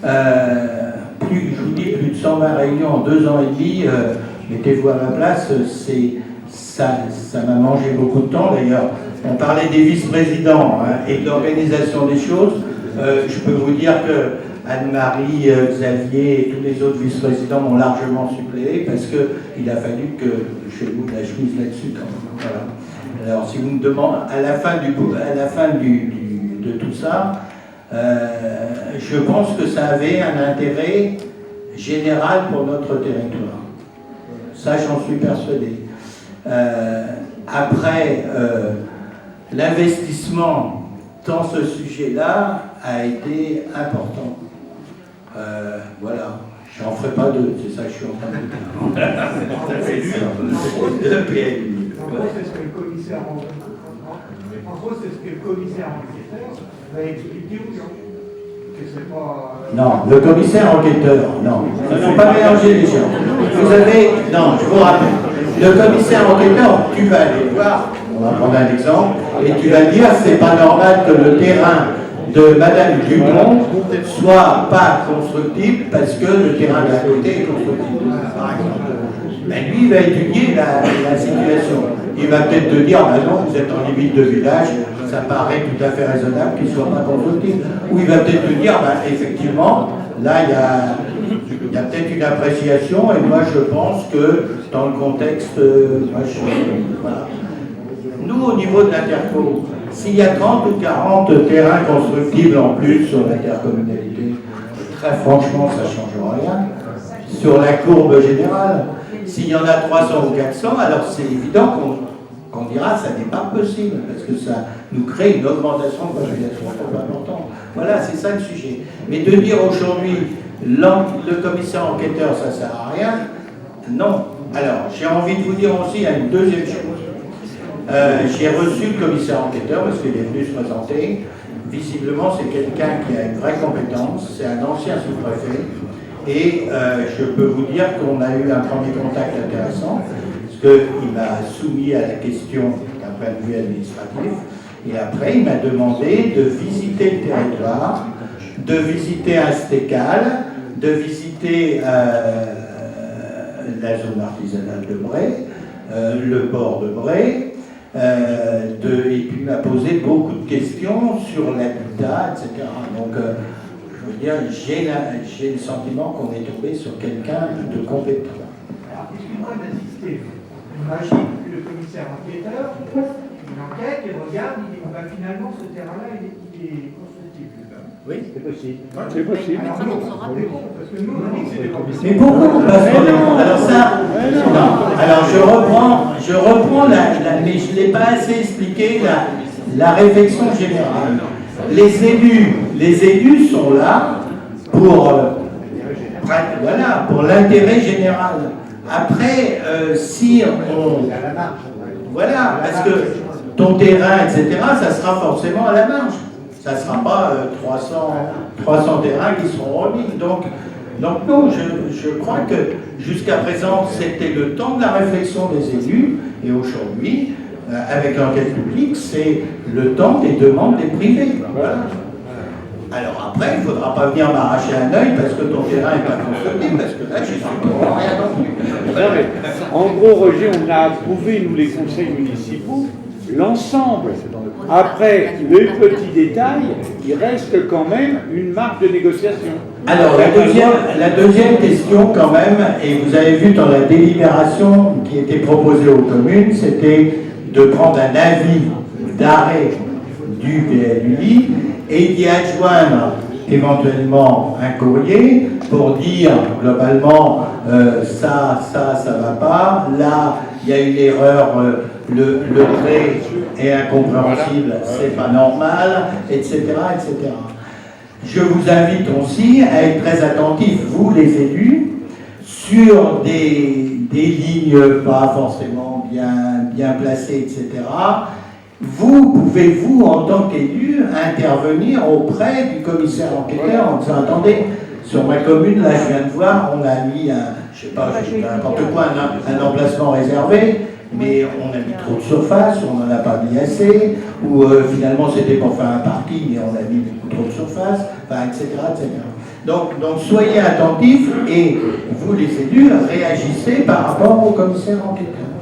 Je vous dis, plus de 120 réunions en 2 ans et demi, mettez-vous à ma place, ça m'a mangé beaucoup de temps. D'ailleurs, on parlait des vice-présidents et de l'organisation des choses. Je peux vous dire que Anne-Marie, Xavier et tous les autres vice-présidents m'ont largement suppléé parce qu'il a fallu que je vous la chemise là-dessus quand même. Voilà. Alors, si vous me demandez, à la fin de tout ça, je pense que ça avait un intérêt général pour notre territoire. Ça, j'en suis persuadé. Après, l'investissement dans ce sujet-là a été important. Voilà. J'en ferai pas deux, c'est ça que je suis en train de dire. En gros, c'est ce que le commissaire enquêteur va expliquer aux gens. Non, le commissaire enquêteur, non. Il ne faut pas mélanger les gens. Vous avez, non, je vous rappelle, le commissaire enquêteur, tu vas aller voir, on va prendre un exemple, et tu vas dire, c'est pas normal que le terrain de Madame Dupont soit pas constructible parce que le terrain d'à côté est constructible, par exemple. Mais lui, il va étudier la situation. Il va peut-être te dire, ben non, vous êtes en limite de village, ça paraît tout à fait raisonnable qu'il ne soit pas constructible. Ou il va peut-être te dire, ben, effectivement, là, il y a peut-être une appréciation, et moi, je pense que dans le contexte, voilà. Nous, au niveau de l'interco, s'il y a 30 ou 40 terrains constructibles en plus sur l'intercommunalité, très franchement, ça ne change rien. Sur la courbe générale, s'il y en a 300 ou 400, alors c'est évident qu'on dira que ça n'est pas possible, parce que ça nous crée une augmentation de population trop importante. Voilà, c'est ça le sujet. Mais de dire aujourd'hui, le commissaire enquêteur, ça ne sert à rien, non. Alors, j'ai envie de vous dire aussi une deuxième chose. J'ai reçu le commissaire enquêteur parce qu'il est venu se présenter. Visiblement, c'est quelqu'un qui a une vraie compétence, c'est un ancien sous-préfet. Et je peux vous dire qu'on a eu un premier contact intéressant, parce qu'il m'a soumis à la question d'un point de vue administratif, et après il m'a demandé de visiter le territoire, de visiter un stécal, de visiter la zone artisanale de Bray, le port de Bray, et puis il m'a posé beaucoup de questions sur l'habitat, etc. Donc, je veux dire, j'ai le sentiment qu'on est tombé sur quelqu'un de compétent. Alors, excuse-moi d'insister. Imagine que le commissaire enquêteur, il enquête, il regarde, il dit, bah, finalement, ce terrain-là, il est constructible. Oui, c'est possible. C'est possible. Alors, non, parce que nous, on a dit que c'était commissaire. Mais pourquoi on passe par là? Alors ça, non. Alors je reprends mais je ne l'ai pas assez expliqué, la réflexion générale. Les élus sont là pour l'intérêt général. Après, si on... Voilà, parce que ton terrain, etc., ça sera forcément à la marge. Ça ne sera pas 300 terrains qui seront remis. Donc non, je crois que jusqu'à présent, c'était le temps de la réflexion des élus, et aujourd'hui, avec l'enquête publique, c'est le temps des demandes des privés. Voilà. Alors après, il ne faudra pas venir m'arracher un œil parce que ton terrain n'est pas constructible, parce que là, je suis pour rien non plus. En gros, Roger, on a approuvé, nous les conseils municipaux, l'ensemble. Après, les petits détails, il reste quand même une marge de négociation. Alors, la deuxième question quand même, et vous avez vu dans la délibération qui était proposée aux communes, c'était de prendre un avis d'arrêt du PLUI et d'y adjoindre éventuellement un courrier pour dire globalement ça va pas, là il y a une erreur, le trait est incompréhensible, c'est pas normal, etc., etc. Je vous invite aussi à être très attentifs, vous les élus, sur des lignes pas forcément bien placées, etc. Vous pouvez, en tant qu'élu, intervenir auprès du commissaire enquêteur en disant, attendez, sur ma commune, là je viens de voir, on a mis je sais pas, n'importe quoi, un emplacement réservé, mais on a mis trop de surface, on n'en a pas mis assez, ou finalement c'était pour faire un parking et on a mis beaucoup trop de surface, enfin, etc., etc. Donc soyez attentifs et vous, les élus, réagissez par rapport au commissaire enquêteur.